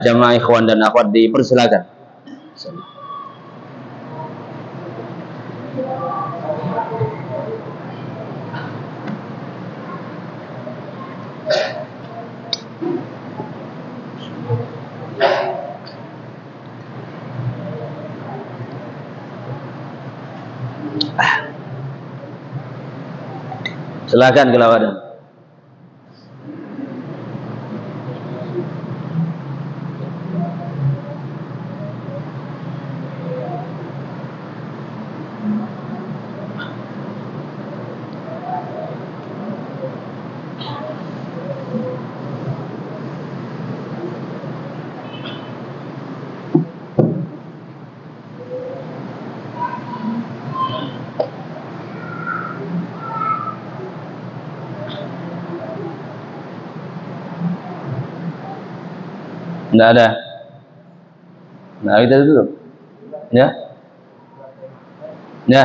Jamaah ikhwan dan akhwat dipersilakan. Silakan kelawadan. Tidak ada. Nah, kita tutup. Ya. Ya.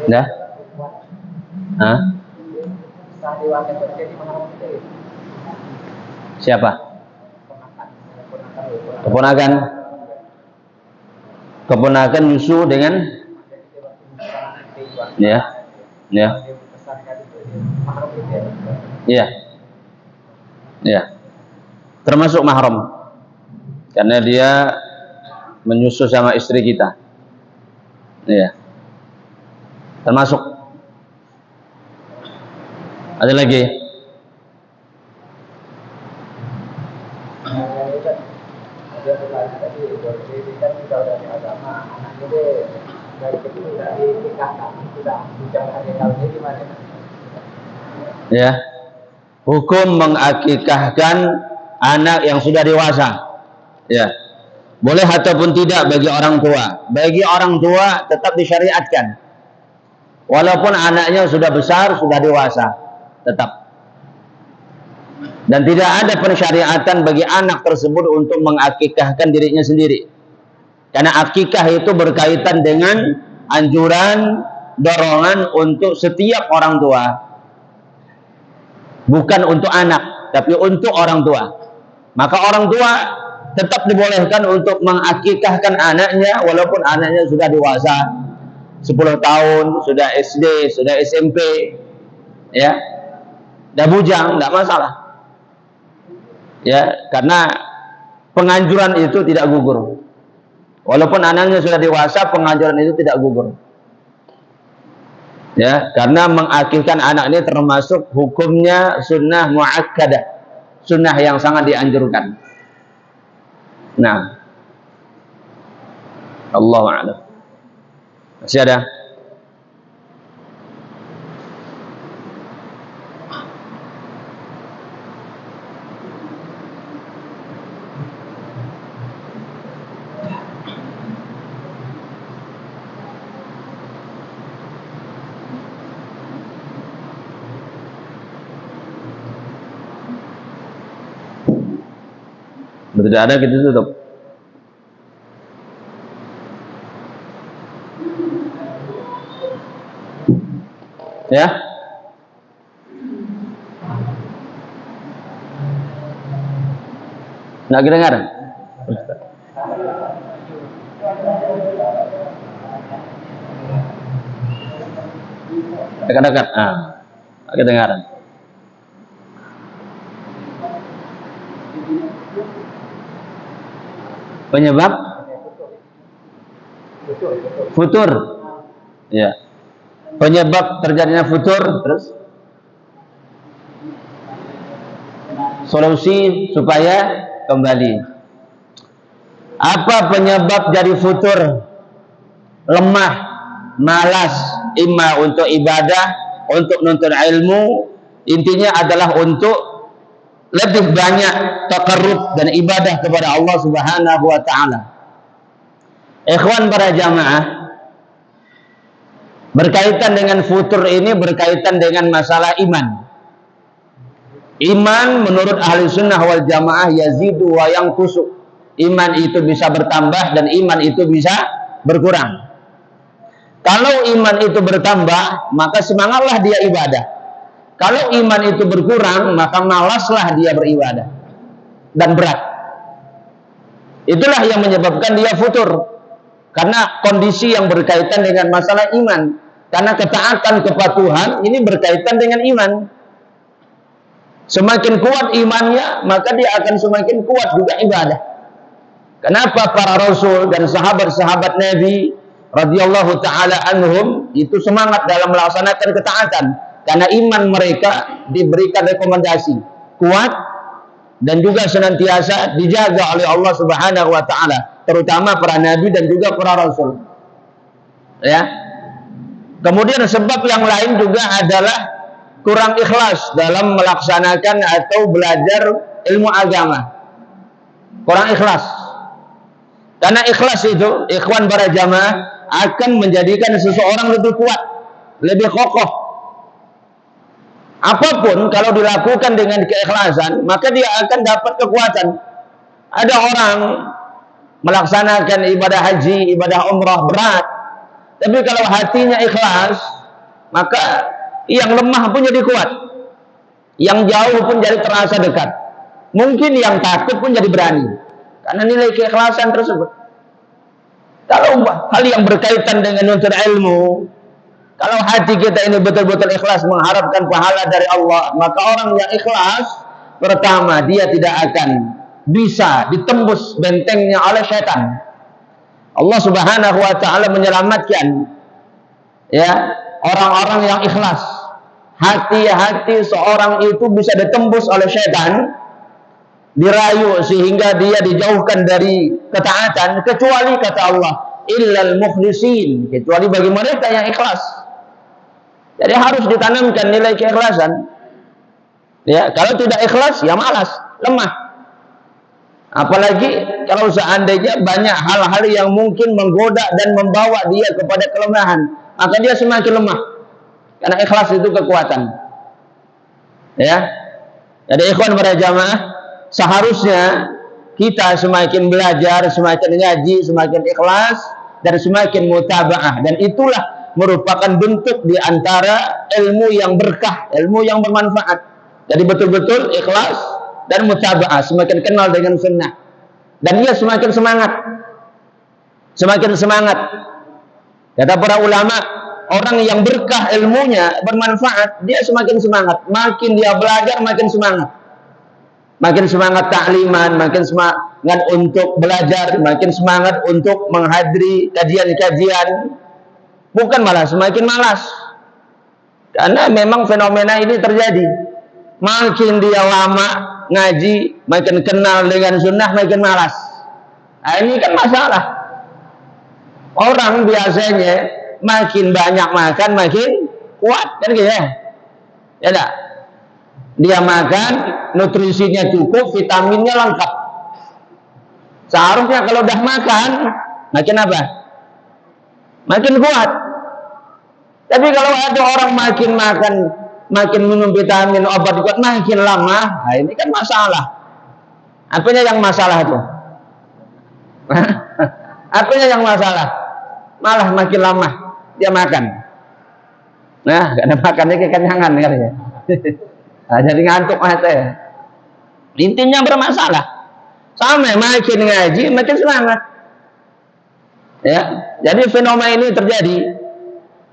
Ya. Hah? Siapa? Keponakan. Keponakan nyusu dengan ya. Ya. Iya. Ya. Termasuk mahram. Karena dia menyusu sama istri kita. Iya. Termasuk. Ada lagi? Ya, hukum mengakikahkan anak yang sudah dewasa. Ya, boleh ataupun tidak bagi orang tua. Bagi orang tua tetap disyariatkan, walaupun anaknya sudah besar, sudah dewasa, tetap. Dan tidak ada pensyariatan bagi anak tersebut untuk mengakikahkan dirinya sendiri. Karena akikah itu berkaitan dengan anjuran, dorongan untuk setiap orang tua. Bukan untuk anak, tapi untuk orang tua. Maka orang tua tetap dibolehkan untuk mengakikahkan anaknya walaupun anaknya sudah dewasa, 10 tahun, sudah SD, sudah SMP, ya, dah bujang, tidak masalah. Ya, karena penganjuran itu tidak gugur. Walaupun anaknya sudah dewasa, penganjuran itu tidak gugur. Ya, karena mengakikahkan anak ini termasuk hukumnya sunnah muakkadah, sunnah yang sangat dianjurkan. Nah, Allahu a'lam. Masih ada? Tidak ada, kita tutup. Ya. Nggak kedengaran? Dekat-dekat. Nggak kedengaran. Penyebab futur. Ya. Penyebab terjadinya futur, terus solusi supaya kembali. Apa penyebab jadi futur? Lemah, malas, imma untuk ibadah, untuk nuntut ilmu, intinya adalah untuk lebih banyak taqarrub dan ibadah kepada Allah Subhanahu wa taala. Ikhwan para jamaah, berkaitan dengan futur ini berkaitan dengan masalah iman. Iman menurut ahli sunnah wal jamaah yazidu wa yanqusu. Iman itu bisa bertambah dan iman itu bisa berkurang. Kalau iman itu bertambah, maka semangatlah dia ibadah. Kalau iman itu berkurang, maka malaslah dia beribadah dan berat. Itulah yang menyebabkan dia futur, karena kondisi yang berkaitan dengan masalah iman. Karena ketaatan kepatuhan ini berkaitan dengan iman. Semakin kuat imannya, maka dia akan semakin kuat juga ibadah. Kenapa para rasul dan sahabat-sahabat Nabi radhiyallahu taala anhum itu semangat dalam melaksanakan ketaatan? Karena iman mereka diberikan rekomendasi kuat dan juga senantiasa dijaga oleh Allah Subhanahu wa taala, terutama para nabi dan juga para rasul. Ya. Kemudian sebab yang lain juga adalah kurang ikhlas dalam melaksanakan atau belajar ilmu agama. Kurang ikhlas. Karena ikhlas itu, ikhwan para jamaah, akan menjadikan seseorang lebih kuat, lebih kokoh. Apapun kalau dilakukan dengan keikhlasan, maka dia akan dapat kekuatan. Ada orang melaksanakan ibadah haji, ibadah umrah berat, tapi kalau hatinya ikhlas, maka yang lemah pun jadi kuat, yang jauh pun jadi terasa dekat. Mungkin yang takut pun jadi berani, karena nilai keikhlasan tersebut. Kalau hal yang berkaitan dengan nuntut ilmu, kalau hati kita ini betul-betul ikhlas mengharapkan pahala dari Allah, maka orang yang ikhlas, pertama dia tidak akan bisa ditembus bentengnya oleh syaitan. Allah Subhanahu wa taala menyelamatkan ya orang-orang yang ikhlas. Hati-hati seorang itu bisa ditembus oleh syaitan, dirayu sehingga dia dijauhkan dari ketaatan, kecuali kata Allah, illal mukhlisin, kecuali bagi mereka yang ikhlas. Jadi harus ditanamkan nilai keikhlasan. Ya, kalau tidak ikhlas ya malas, lemah. Apalagi kalau seandainya banyak hal-hal yang mungkin menggoda dan membawa dia kepada kelemahan, maka dia semakin lemah. Karena ikhlas itu kekuatan. Ya. Jadi ikhwan para jamaah, seharusnya kita semakin belajar, semakin ngaji, semakin ikhlas dan semakin mutabaah, dan itulah merupakan bentuk di antara ilmu yang berkah, ilmu yang bermanfaat. Jadi betul-betul ikhlas dan mutabaah, semakin kenal dengan sunnah, dan dia semakin semangat. Semakin semangat. Kata para ulama, orang yang berkah ilmunya, bermanfaat, dia semakin semangat. Makin dia belajar, makin semangat. Makin semangat takliman, makin semangat untuk belajar, makin semangat untuk menghadiri kajian-kajian. Bukan malah semakin malas. Karena memang fenomena ini terjadi. Makin dia lama ngaji, makin kenal dengan sunnah, makin malas. Nah, ini kan masalah. Orang biasanya makin banyak makan, makin kuat, kan gitu ya? Ya enggak? Dia makan, nutrisinya cukup, vitaminnya lengkap. Seharusnya kalau udah makan, makin apa? Makin kuat. Tapi kalau ada orang makin makan, makin minum vitamin, obat kuat, makin lama, nah ini kan masalah. Apanya yang masalah itu? Apanya yang masalah? Malah makin lama dia makan. Nah, karena makannya kekenyangan kan ya. Nah, jadi ngantuk mata. Intinya bermasalah. Sama makin ngaji, makin semangat. Ya, jadi fenomena ini terjadi.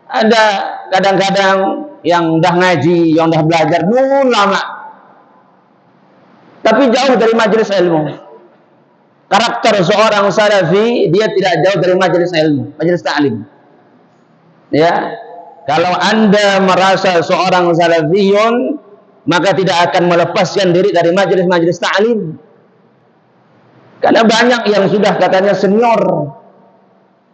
Ada kadang-kadang yang udah ngaji, yang udah belajar dulu lama, tapi jauh dari majelis ilmu. Karakter seorang salafi, dia tidak jauh dari majelis ilmu, majelis ta'lim. Ya, kalau Anda merasa seorang salafiyun, maka tidak akan melepaskan diri dari majelis-majelis ta'lim. Karena banyak yang sudah katanya senior.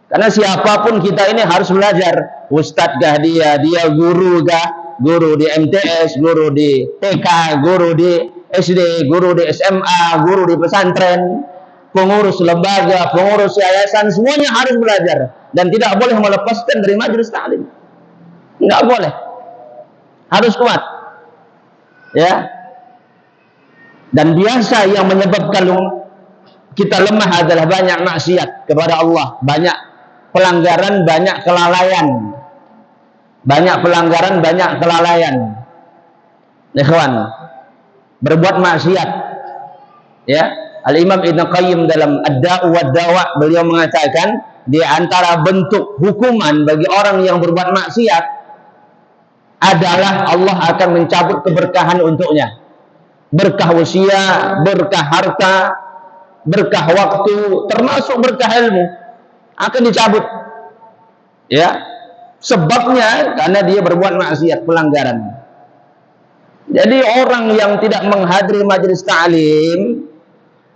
Karena siapapun kita ini harus belajar. Ustadz kah dia guru kah? Guru di MTS, guru di TK, guru di SD, guru di SMA, guru di pesantren, pengurus lembaga, pengurus yayasan, semuanya harus belajar. Dan tidak boleh melepaskan dari majelis ta'lim. Enggak boleh. Harus kuat. Ya. Dan biasa yang menyebabkan kita lemah adalah banyak maksiat kepada Allah, banyak pelanggaran, banyak kelalaian. Banyak pelanggaran, banyak kelalaian. Ikhwan, berbuat maksiat. Ya, Al-Imam Ibnu Qayyim dalam Ad-Da'u wad-Dawa beliau mengatakan di antara bentuk hukuman bagi orang yang berbuat maksiat adalah Allah akan mencabut keberkahan untuknya. Berkah usia, berkah harta, berkah waktu, termasuk berkah ilmu akan dicabut. Ya, sebabnya karena dia berbuat maksiat, pelanggaran. Jadi orang yang tidak menghadiri majelis ta'lim,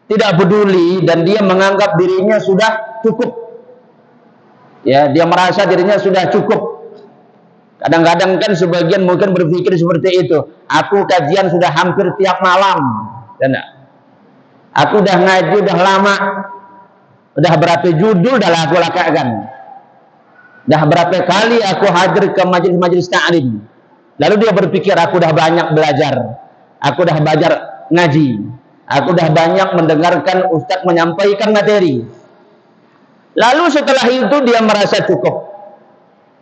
tidak peduli, dan dia menganggap dirinya sudah cukup. Ya, dia merasa dirinya sudah cukup. Kadang-kadang kan sebagian mungkin berpikir seperti itu. Aku kajian sudah hampir tiap malam. Aku udah ngaji udah lama. Udah berapa judul dah aku lakukan. Dah berapa kali aku hadir ke majelis-majelis ta'lim. Lalu dia berpikir aku udah banyak belajar. Aku udah belajar ngaji. Aku udah banyak mendengarkan ustadz menyampaikan materi. Lalu setelah itu dia merasa cukup.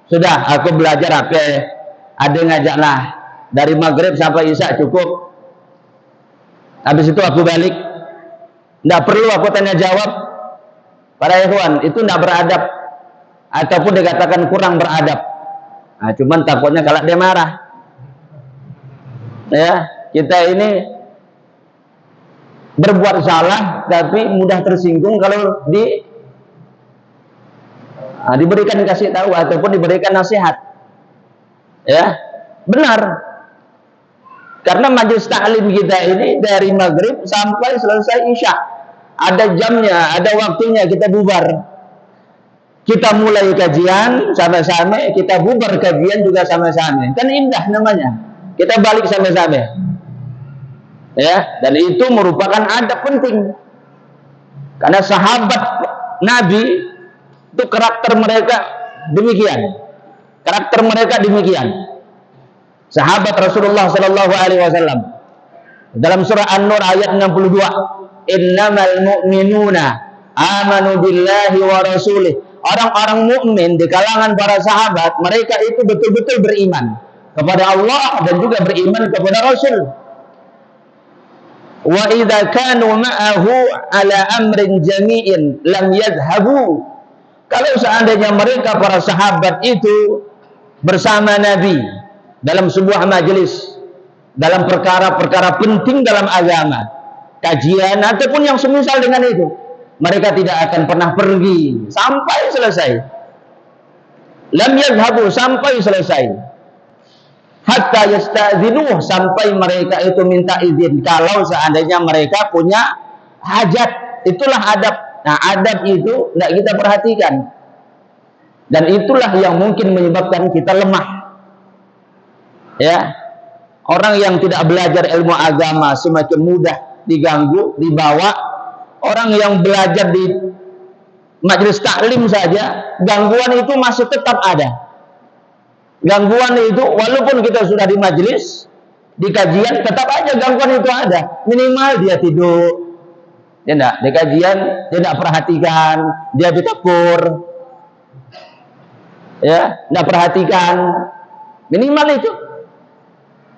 Sudah, aku belajar apa? Ada ngajaklah dari maghrib sampai isya cukup. Habis itu aku balik. Tidak perlu aku tanya jawab. Para ikhwan, itu tidak beradab. Ataupun dikatakan kurang beradab. Nah, cuman takutnya kalau dia marah. Ya, kita ini berbuat salah tapi mudah tersinggung kalau diberikan kasih tahu ataupun diberikan nasihat. Ya, benar. Karena majelis taklim kita ini dari maghrib sampai selesai isya. Ada jamnya, ada waktunya, kita bubar. Kita mulai kajian sama-sama, kita bubar kajian juga sama-sama. Kan indah namanya. Kita balik sama-sama. Ya, dan itu merupakan adab penting. Karena sahabat Nabi itu karakter mereka demikian. Karakter mereka demikian. Sahabat Rasulullah sallallahu alaihi wasallam dalam surah An-Nur ayat 62, "Innamal mu'minuna amanu billahi wa rasulih." Orang-orang mukmin di kalangan para sahabat, mereka itu betul-betul beriman kepada Allah dan juga beriman kepada Rasul. Wa idza kanu ma'ahu ala amrin jami'in lam yadhhabu. Kalau seandainya mereka para sahabat itu bersama Nabi dalam sebuah majelis, dalam perkara-perkara penting dalam agama, kajian ataupun yang semisal dengan itu, mereka tidak akan pernah pergi sampai selesai. Lam yadhhabu, sampai selesai. Hatta yasta'dzinuh, sampai mereka itu minta izin kalau seandainya mereka punya hajat. Itulah adab. Nah, adab itu tidak kita perhatikan. Dan itulah yang mungkin menyebabkan kita lemah. Ya. Orang yang tidak belajar ilmu agama semakin mudah diganggu, dibawa. Orang yang belajar di majelis taklim saja, gangguan itu masih tetap ada. Gangguan itu walaupun kita sudah di majelis, di kajian, tetap aja gangguan itu ada. Minimal dia tidur. Dia enggak, di kajian dia enggak perhatikan, dia ditegur. Ya, enggak perhatikan. Minimal itu.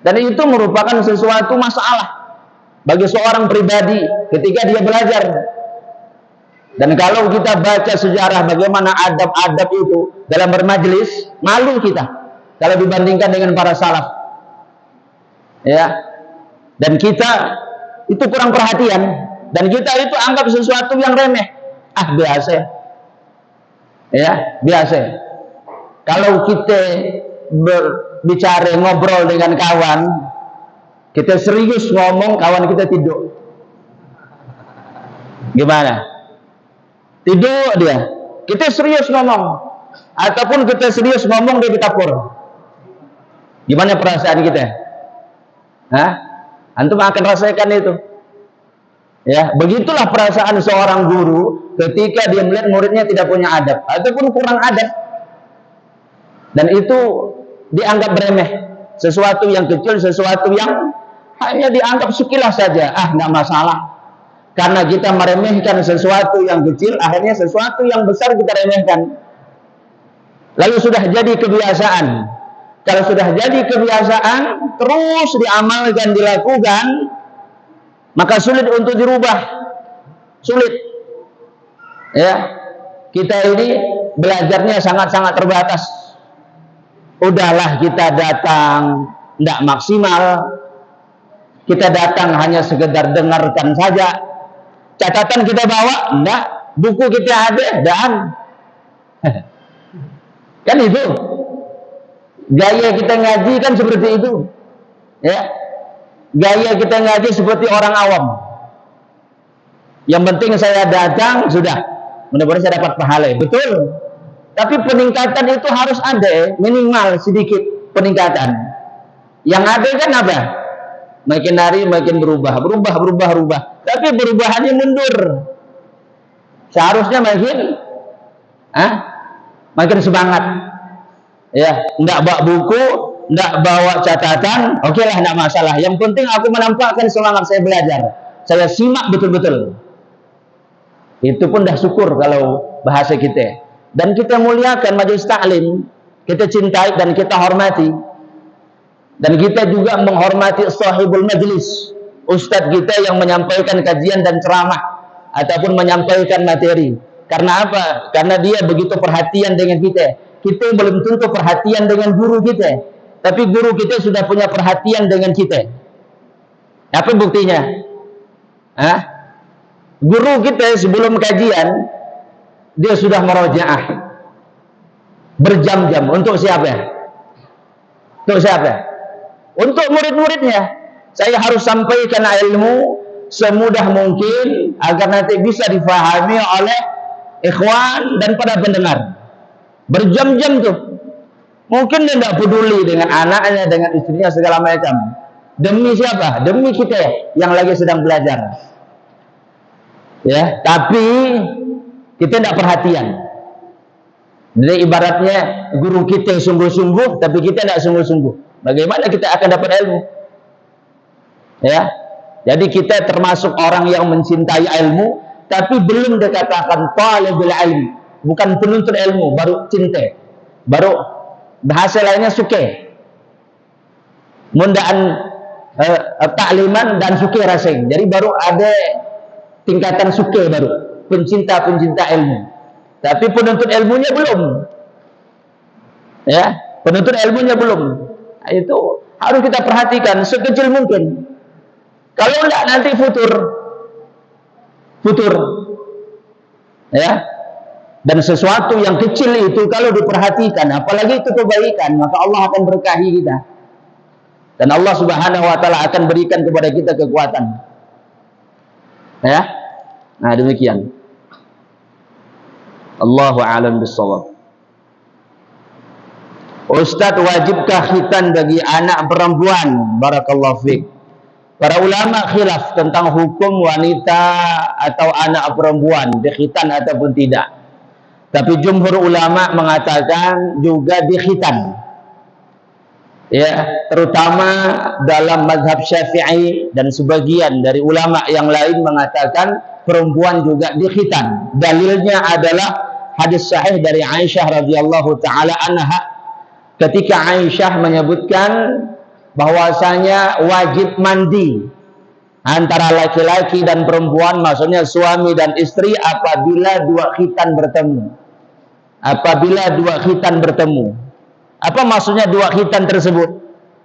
Dan itu merupakan sesuatu masalah bagi seorang pribadi ketika dia belajar. Dan kalau kita baca sejarah bagaimana adab-adab itu dalam bermajelis, malu kita kalau dibandingkan dengan para salaf. Ya. Dan kita itu kurang perhatian. Dan kita itu anggap sesuatu yang remeh. Ah, biasa. Ya, biasa. Kalau kita berbicara, ngobrol dengan kawan, kita serius ngomong, kawan kita tidur. Gimana? Tidur dia. Kita serius ngomong. Ataupun kita serius ngomong, dia ditapur. Gimana perasaan kita? Hah? Antum akan rasakan itu. Ya, begitulah perasaan seorang guru ketika dia melihat muridnya tidak punya adab ataupun kurang adab. Dan itu dianggap remeh, sesuatu yang kecil, sesuatu yang hanya dianggap sekilas saja. Ah, enggak masalah. Karena kita meremehkan sesuatu yang kecil, akhirnya sesuatu yang besar kita remehkan. Lalu sudah jadi kebiasaan. Kalau sudah jadi kebiasaan, terus diamalkan, dilakukan, maka sulit untuk dirubah. Sulit. Ya. Kita ini belajarnya sangat-sangat terbatas. Udahlah kita datang, tidak maksimal. Kita datang hanya sekedar dengarkan saja. Catatan kita bawa, enggak. Buku kita ada, dan kan itu. Gaya kita ngaji kan seperti itu. Ya. Gaya kita ngaji seperti orang awam. Yang penting saya datang, sudah. Mudah-mudahan saya dapat pahala. Betul. Tapi peningkatan itu harus ada, minimal sedikit peningkatan. Yang ada kan apa? Makin hari makin berubah. Tapi perubahannya mundur. Seharusnya makin semangat. Ya, enggak bawa buku, enggak bawa catatan, oke lah, enggak masalah. Yang penting aku menampakkan semangat saya belajar. Saya simak betul-betul. Itu pun dah syukur kalau bahasa kita. Dan kita muliakan majelis taklim, kita cintai dan kita hormati. Dan kita juga menghormati sahibul majlis, ustadz kita yang menyampaikan kajian dan ceramah ataupun menyampaikan materi. Karena apa? Karena dia begitu perhatian dengan kita. Kita belum tentu perhatian dengan guru kita, tapi guru kita sudah punya perhatian dengan kita. Apa buktinya? Guru kita sebelum kajian, dia sudah merojaah berjam-jam. Untuk siapa? Untuk siapa? Untuk murid-muridnya. Saya harus sampaikan ilmu semudah mungkin agar nanti bisa difahami oleh ikhwan dan para pendengar. Berjam-jam tuh. Mungkin dia tidak peduli dengan anaknya, dengan istrinya, segala macam. Demi siapa? Demi kita yang lagi sedang belajar. Ya, tapi kita tidak perhatian. Jadi ibaratnya guru kita sungguh-sungguh, tapi kita tidak sungguh-sungguh. Bagaimana kita akan dapat ilmu? Ya, jadi kita termasuk orang yang mencintai ilmu, tapi belum dikatakan talibul ilmi. Bukan penuntut ilmu, baru cinta. Baru bahasa lainnya suke. Mundaan takliman dan suke rasing. Jadi baru ada tingkatan suke baru. Pencinta-pencinta ilmu. Tapi penuntut ilmunya belum. Ya, penuntut ilmunya belum. Nah, itu harus kita perhatikan sekecil mungkin. Kalau enggak nanti futur. Ya. Dan sesuatu yang kecil itu kalau diperhatikan, apalagi itu kebaikan, maka Allah akan berkahi kita. Dan Allah Subhanahu wa taala akan berikan kepada kita kekuatan. Ya. Nah, demikian. Allahu a'lam bissawab. Ustaz, wajibkah khitan bagi anak perempuan? Barakallahu fiik. Para ulama khilaf tentang hukum wanita atau anak perempuan dikhitan ataupun tidak. Tapi jumhur ulama mengatakan juga dikhitan. Ya, terutama dalam mazhab Syafi'i dan sebagian dari ulama yang lain mengatakan perempuan juga dikhitan. Dalilnya adalah hadis sahih dari Aisyah radhiyallahu taala anha, ketika Aisyah menyebutkan bahwasanya wajib mandi antara laki-laki dan perempuan, maksudnya suami dan istri, apabila dua khitan bertemu. Apabila dua khitan bertemu. Apa maksudnya dua khitan tersebut?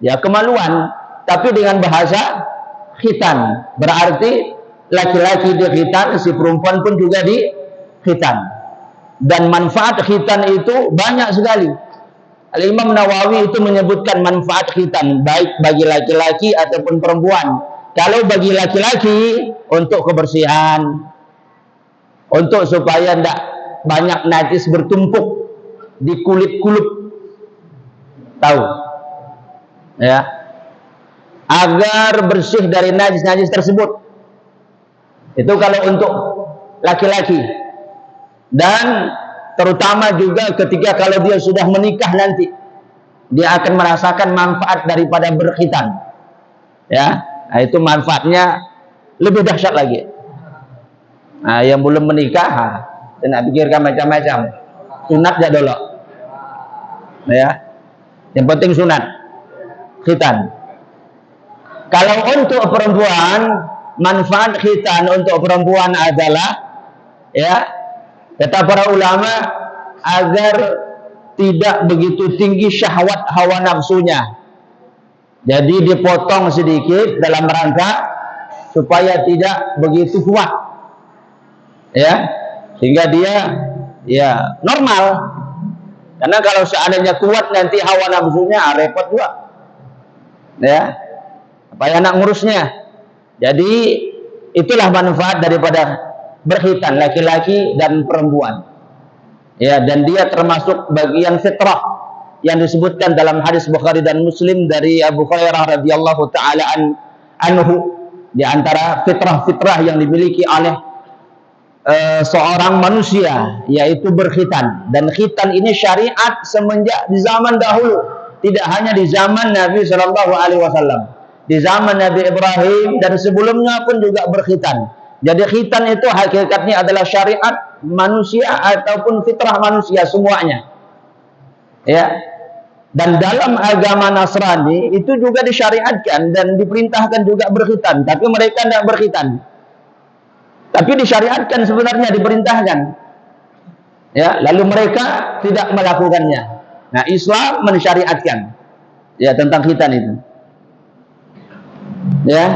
Ya, kemaluan, tapi dengan bahasa khitan. Berarti laki-laki di khitan, si perempuan pun juga di khitan. Dan manfaat khitan itu banyak sekali. Al-Imam Nawawi itu menyebutkan manfaat khitan, baik bagi laki-laki ataupun perempuan. Kalau bagi laki-laki, untuk kebersihan, untuk supaya tidak banyak najis bertumpuk di kulit-kulit, tahu? Ya, agar bersih dari najis-najis tersebut. Itu kalau untuk laki-laki. Dan terutama juga ketika kalau dia sudah menikah nanti, dia akan merasakan manfaat daripada berkhitan. Ya, nah itu manfaatnya lebih dahsyat lagi. Nah, yang belum menikah, saya nak pikirkan macam-macam. Sunat ya dulu. Ya. Yang penting sunat khitan. Kalau untuk perempuan, manfaat khitan untuk perempuan adalah, ya, kata para ulama, agar tidak begitu tinggi syahwat hawa nafsunya. Jadi dipotong sedikit dalam rangka supaya tidak begitu kuat, ya, sehingga dia ya normal. Karena kalau seandainya kuat nanti hawa nafsunya repot juga, ya, apa anak ngurusnya. Jadi itulah manfaat daripada berkhitan laki-laki dan perempuan, ya, dan dia termasuk bagian fitrah yang disebutkan dalam hadis Bukhari dan Muslim dari Abu Hurairah radhiyallahu taala anhu, di antara fitrah-fitrah yang dimiliki oleh seorang manusia, yaitu berkhitan. Dan khitan ini syariat semenjak di zaman dahulu, tidak hanya di zaman Nabi Shallallahu Alaihi Wasallam, di zaman Nabi Ibrahim dan sebelumnya pun juga berkhitan. Jadi khitan itu hakikatnya adalah syariat manusia ataupun fitrah manusia semuanya, ya. Dan dalam agama Nasrani itu juga disyariatkan dan diperintahkan juga berkhitan, tapi mereka tidak berkhitan. Tapi disyariatkan sebenarnya, diperintahkan, ya, lalu mereka tidak melakukannya. Nah, Islam mensyariatkan, ya, tentang khitan itu, ya.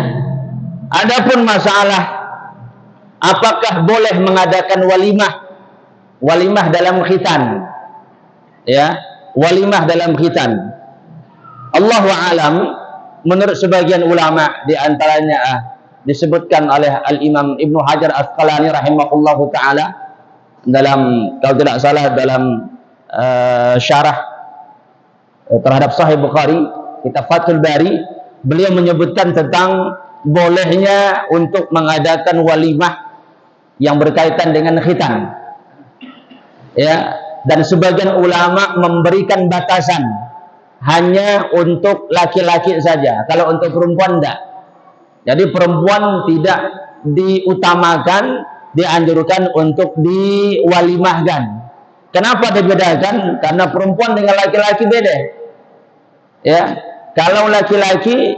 Adapun masalah apakah boleh mengadakan walimah dalam khitan, ya, walimah dalam khitan, Allahu a'lam. Menurut sebagian ulama, di antaranya disebutkan oleh Al-Imam Ibnu Hajar Asqalani rahimahullahu ta'ala dalam, kalau tidak salah, dalam syarah terhadap Sahih Bukhari, kitab Fathul Bari, beliau menyebutkan tentang bolehnya untuk mengadakan walimah yang berkaitan dengan khitan, ya. Dan sebagian ulama memberikan batasan hanya untuk laki-laki saja, kalau untuk perempuan tidak. Jadi perempuan tidak diutamakan, dianjurkan untuk diwalimahkan. Kenapa dibedakan? Karena perempuan dengan laki-laki beda, ya. Kalau laki-laki,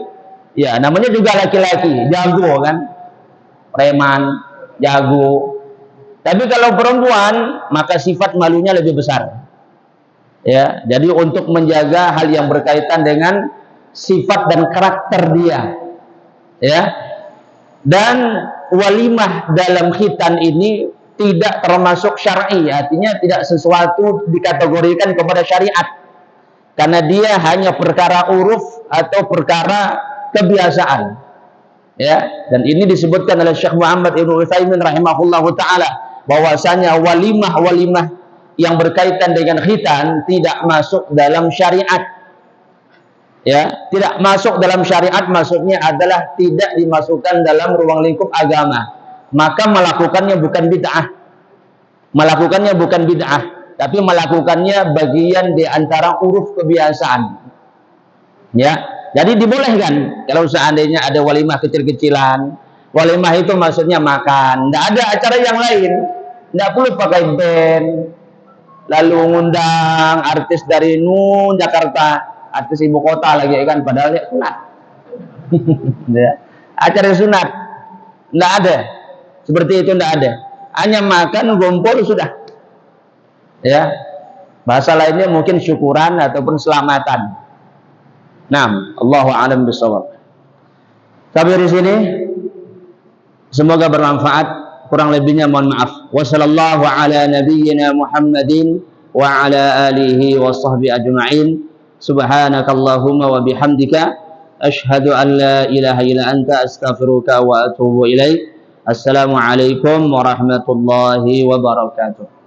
ya, namanya juga laki-laki, jago kan, preman, jago. Tapi kalau perempuan, maka sifat malunya lebih besar, ya. Jadi untuk menjaga hal yang berkaitan dengan sifat dan karakter dia, ya. Dan walimah dalam khitan ini tidak termasuk syar'i, artinya tidak sesuatu dikategorikan kepada syariat, karena dia hanya perkara uruf atau perkara kebiasaan, ya. Dan ini disebutkan oleh Syekh Muhammad Ibnu Utsaimin rahimahullahu taala, bahwasanya walimah yang berkaitan dengan khitan tidak masuk dalam syariat, ya. Tidak masuk dalam syariat maksudnya adalah tidak dimasukkan dalam ruang lingkup agama. Maka melakukannya bukan bid'ah, tapi melakukannya bagian di antara uruf kebiasaan, ya. Jadi dibolehkan kalau seandainya ada walimah kecil-kecilan. Walimah itu maksudnya makan, tidak ada acara yang lain, tidak perlu pakai band lalu ngundang artis dari Jakarta, artis ibu kota lagi kan, padahal ya sunat. Acara sunat tidak ada, seperti itu tidak ada, hanya makan kumpul sudah, ya. Bahasa lainnya mungkin syukuran ataupun selamatan. Naam, Allahu a'lam bishawab. Sampai di sini, semoga bermanfaat. Kurang lebihnya mohon maaf. Wassallallahu ala nabiyyina Muhammadin wa ala alihi wa sahbihi ajma'in. Subhanakallahumma wa bihamdika asyhadu an la ilaha illa anta astaghfiruka wa atubu ilaik. Assalamualaikum warahmatullahi wabarakatuh.